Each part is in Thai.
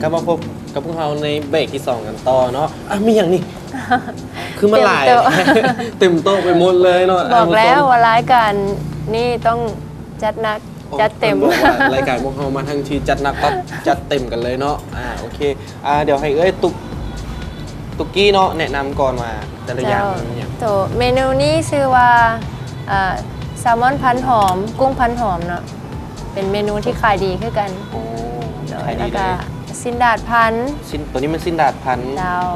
กลับมาพบกับพวกเราในเบรกที่2กันต่อเนาะมีอย่างนี้ คือมาหลาย เต็มโต๊ะไปหมดเลยเนาะ บอกแล้วว่ารายการนี่ต้องจัดหนักจัดเต็ม บอกว่ารายการพวกเรามาทั้งทีจัดหนักก็จัดเต็มกันเลยเนาะโอเคเดี๋ยวให้ตุกกี้เนาะแนะนำก่อนมาแต่ละอย่างเนี่ย ตัวเมนูนี้ชื่อว่าแซลมอนพันหอมกุ้งพันหอมเนาะเป็นเมนูที่ขายดีขึ้นกัน โอ้ขายดี แล้ว เล ก็ ย ซินดาดพัน ตัวนี้มันสิ้นดาดพันธุ์ ดาว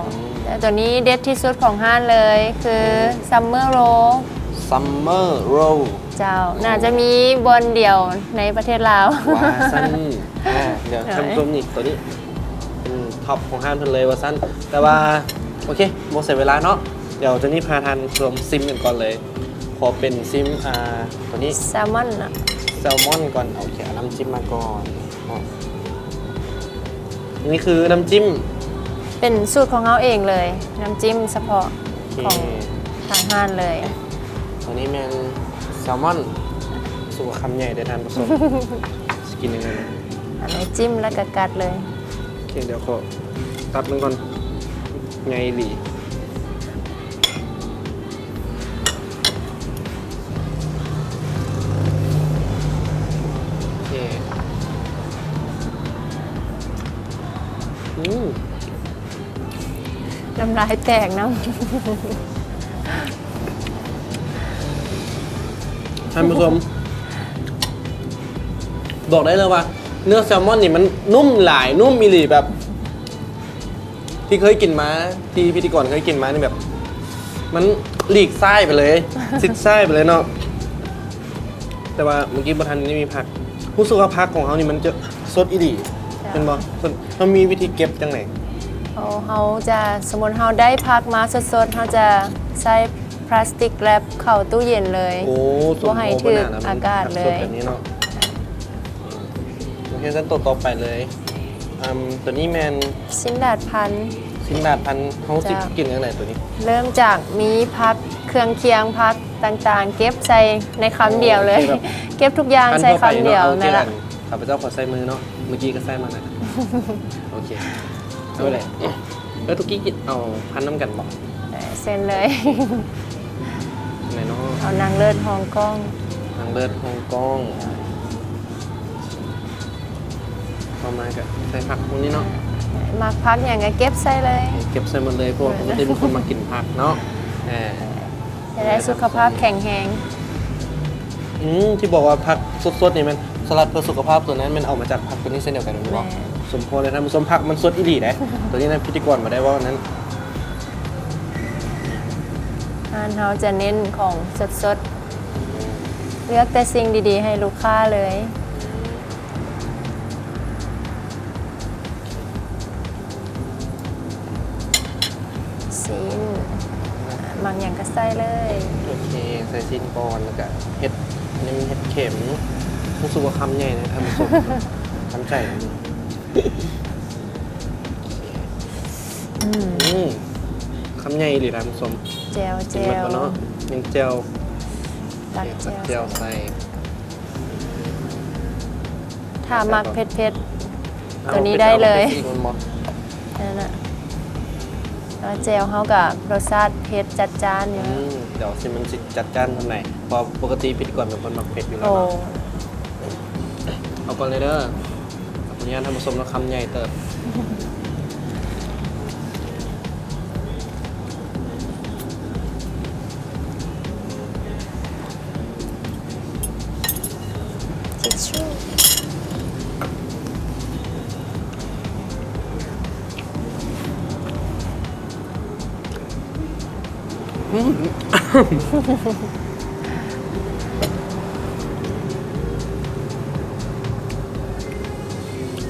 แล้วตัวนี้เด็ดที่สุดของห้างเลยคือซัมเมอร์โร ซัมเมอร์โรล เจ้าน่าจะมีบนเดียวในประเทศลาว วาซันเดี๋ยวทำรวมนี่ตัวนี้เป็นท็อปของห้างเพิ่นเลยว่าซันแต่ว่าโอเคโมเสียเวลาเนาะเดี๋ยวตัวนี้พาทานรวมซิมกันก่อนเลยขอเป็นซิมตัวนี้ แซลมอนอะ แซลมอนก่อนโอเคเอาน้ำจิ้มมาก่อนอันนี้คือน้ำจิ้ม เป็นสูตรของเขาเองเลย น้ำจิ้มเฉพาะ โอเค ของทางห้านเลย ตัวนี้เป็นแซลมอนสูตรคำใหญ่ได้ทานผสม สกินยังไงนะ อันนี้จิ้มแล้วก็กัดเลย โอเคเดี๋ยวขอตัดมันก่อนไงหลีโอเคน้ำลายแตกน้ ท่านผู้ชมบอกได้เลยว่า เนื้อแซลมอนนี่มันนุ่มหลายนุ่มมีหลีแบบ ที่เคยกินมาที่พิธีกรเคยกินมานี่แบบ มันหลีกไส้ไปเลย ซิดไส้ไปเลยเนาะแต่ว่าเมื่อกี้บทันนี่มีผักรู้สึกว่าผักของเขานี่มันจะสดอีดีเป็นบ่มันมีวิธีเก็บจังไหน ำเขาจะสมมติเขาได้พักมาสดๆเขาจะใช้พลาสติกแรปเข้าตู้เย็นเลย โอ้สม บ่ให้ถึงอากาศเลย แบบนี้เนาะโอเคฉันต่อไปเลยตัวนี้แมน ซินดาดพัน สินดาดพันเขาสิ จ้ะ กินยังไงตัวนี้ เริ่มจากมีพักเครื่องเคียงพักต่างๆ เก็บใส่ในคำเดียวเลย เก็บทุกอย่างใส่คำเดียว โอเค นั่นแหละ ข้าพเจ้าขอใส่มือเนาะเมื่อกี้ก็ใส่มานะ โอเคเอาไปเลยแล้วตุกกี้กินเอาพันน้ำกันบอก เซ็นเลย ไหนเนาะ เอานางเลิศฮองกง ทางเลิศฮ่องกงต่อมากับใส่ผักพวกนี้เนาะ มักพักอย่างไงเก็บใส่เลย เก็บใส่หมดเลยเพราะว่าปกติเป็นคนมากินผักเนาะ จะได้สุขภาพแข็งแรง ที่บอกว่าผักสดๆนี่มันสลัดเพื่อสุขภาพตัวนั้นมันเอามาจากผักตัวนี้เส้นเดียวกันหรือเปล่าสมพรเลยท่านผู้ชมผักมันสดอีหลีนะ ตัวนี้นะพิธีกรมาได้ว่าวันนั้น อาหารเราจะเน้นของสดๆ เลือกแต่สิ่งดีๆ ให้ลูกค้าเลยซีนบางอย่างก็ใส่เลย โอเคใส่ซีนก่อนแล้วก็เห็ดอันนี้มันเห็ดเข็มรู้สึกว่าคำใหญ่นะท่านผู้ชม คำใหญ่นะคำใหญ่หรือท่านผู้ชม เจลเจ กินมัน ล ก่อนเนาะเป็นเจล ตัก ตักเจ เจ ล ล ใส่ ถ้ามักเผ็ดๆ ตัวนี้ได้เลย อาไปมันหมด นั่นน่ะแล้วเจลเขากับรสชาติเผ็ดจัดจ้านอยู่ เดี๋ยวสิมันสิจัดจ้านทำไหนเพอปกติพิธีกรเป็นคนมักเผ็ดอยู่แล้ว โอ้ เนาะเอาก่อนเลยเด้อขออนุญาตทำผสมแล้วคำใหญ่เติบ ทิชชู่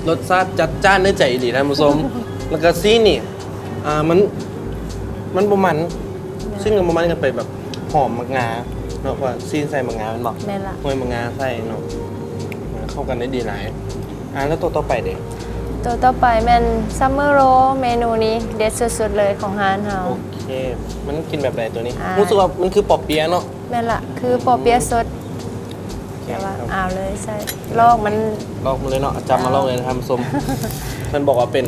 รสชาติจัดจ้านได้ใจดีท่านผู้ชม แล้วก็ซีนี่มันประมันซึ่งมันประมันกันไปแบบหอมมะงาเนาะเพราะซีนใส่มะงามันบอก แม่นละ ห้วยมะงาใส่เนาะเข้ากันได้ดีหลายแล้วตัวต่อไปเด็ก ตัวต่อไปแม่นซัมเมอร์โรเมนูนี้เด็ดสุดๆเลยของฮานเฮา โอเค มันกินแบบไหนตัวนี้ อ่ารู้ รู้สึกว่ามันคือปอบเปี๊ยะเนาะ แม่นละคือปอเปี๊ยะสด ส แต่ว่า ครับ เอาเลยใส่ลอกมัน ลอกมาเลยเนาะจำมาลอกเลยนะครับส้ม มันบอกว่าเป็น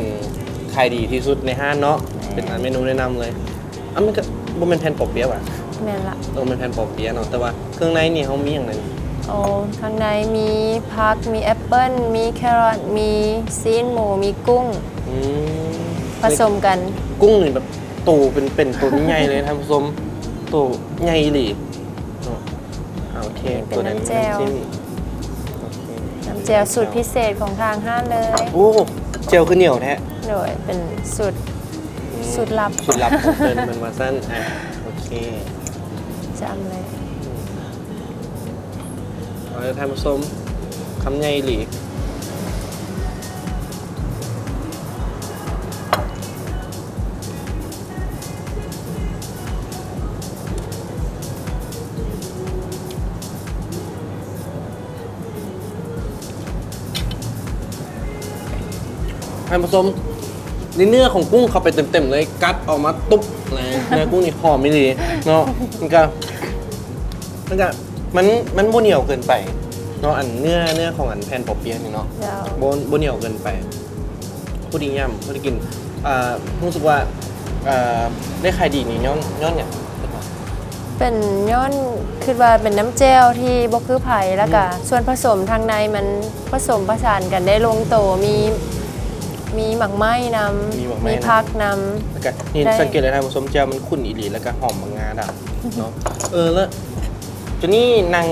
ขายดีที่สุดในห้างเนาะเป็นเมนูแนะนำเลยมันก็บ่เป็นแผ่นปอเปี๊ยะว่ะ แม่นละ เป็นแผ่นปอเปี๊ยะเนาะแต่ว่าเครื่องในนี่เขามีอย่างไร โอ้ข้างในมีผักมีแอปเปิ้ลมีแครอทมีซีนหมูมีกุ้ง อืม ผสมกัน กุ้งนี่แบบตูเป็นตัวใหญ่เลยท่านผู้ชมตัวใหญ่อีหลีโอเค เป็น ตัวนั้น น้ำแจ่ว จิ้มโอเค น้ำแจ่วสูตรพิเศษของทางห้างเลย โอ้เจลคือเหนียวแท้ โดยเป็นสูตรลับ สุดลับของเพิ่นมันมาสั้นโอเค จำเลย เอาเลยท่านผู้ชมคำใหญ่อีหลีท่านผู้ชมในเนื้อของกุ้งเข้าไปเต็มๆเลยกัดออกมาตุ๊บเลยเนื้อกุ้งนี่หอมไม่ดีเนาะมันก็มันบ่เหนียวเกินไปเนาะอันเนื้อของอันแผ่นปอเปี๊ยะนี่เนาะ เดี๋ยว บ่เหนียวเกินไปผู้ดีย่ำผู้ดีกินรู้สึกว่าได้ขายดีนี่ย้อนเนี่ย เป็นย้อนคือว่าเป็นน้ำแจ่วที่บ่คือไผ่แล้วก็ส่วนผสมทางในมันผสมผสานกันได้ลงตัวมีหมักไหม้นำมีพักนำ แล้วก็นี่ ได้ สังเกตเลยนะผสมแจ่วมันขุ่นอีหลีแล้วก็หอมบางงาดำเนาะแล้วจนนี่นาง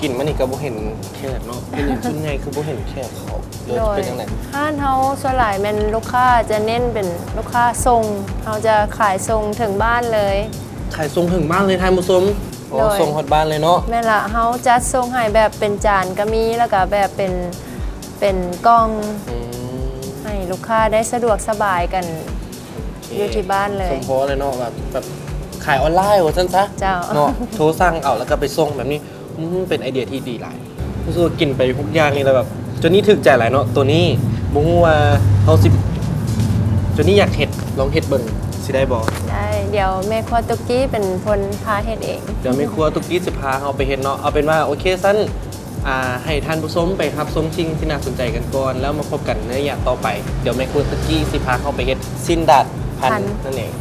กินมันนี่ก็บ่เห็นแค่เนาะเป็นอย่างชุดไงคือบ่เห็นแค่เขาเลย โดย เป็นยังไง ห้านเฮาส่วนหลายแมันลูกค้าจะเน้นเป็นลูกค้าส่งเฮาจะขายส่งถึงบ้านเลย ขายส่งถึงบ้านเลยท่านผู้ชมอ๋อ โดย ส่งฮอดบ้านเลยเนาะ แม่นละเฮาจัดส่งให้แบบเป็นจานก็มีแล้วก็แบบเป็นกล่อง อืม ให้ลูกค้าได้สะดวกสบายกัน อยู่ที่บ้านเลย สมโพเลยเนาะแบบขายออนไลน์ว่าซั่นซะ เจ้า เนาะโทรสั่งเอาแล้วก็ไปส่งแบบนี้เป็นไอเดียที่ดีหลายรู้สึกว่ากินไปทุกอย่างนี่แล้วแบบจนนี่ถึกใจหลายเนาะตัวนี้บ่ฮู้ว่าเฮาสิจนนี่อยากเฮ็ดลองเฮ็ดเบิ่งสิได้บ่ ได้เดี๋ยวแม่ครัวตุกกี้เป็นคนพาเฮ็ดเอง เดี๋ยวแม่ครัวตุกกี้สิพาเฮาไปเฮ็ดเนาะเอาเป็นว่าโอเคซั่นให้ท่านผู้ชมไปรับชมสิ่งที่น่าสนใจกันก่อนแล้วมาพบกันในระยะต่อไปเดี๋ยวแม่ครัวตุกกี้สิพาเฮาไปเฮ็ดสิ้นดัดพัน พัน นั่นเอง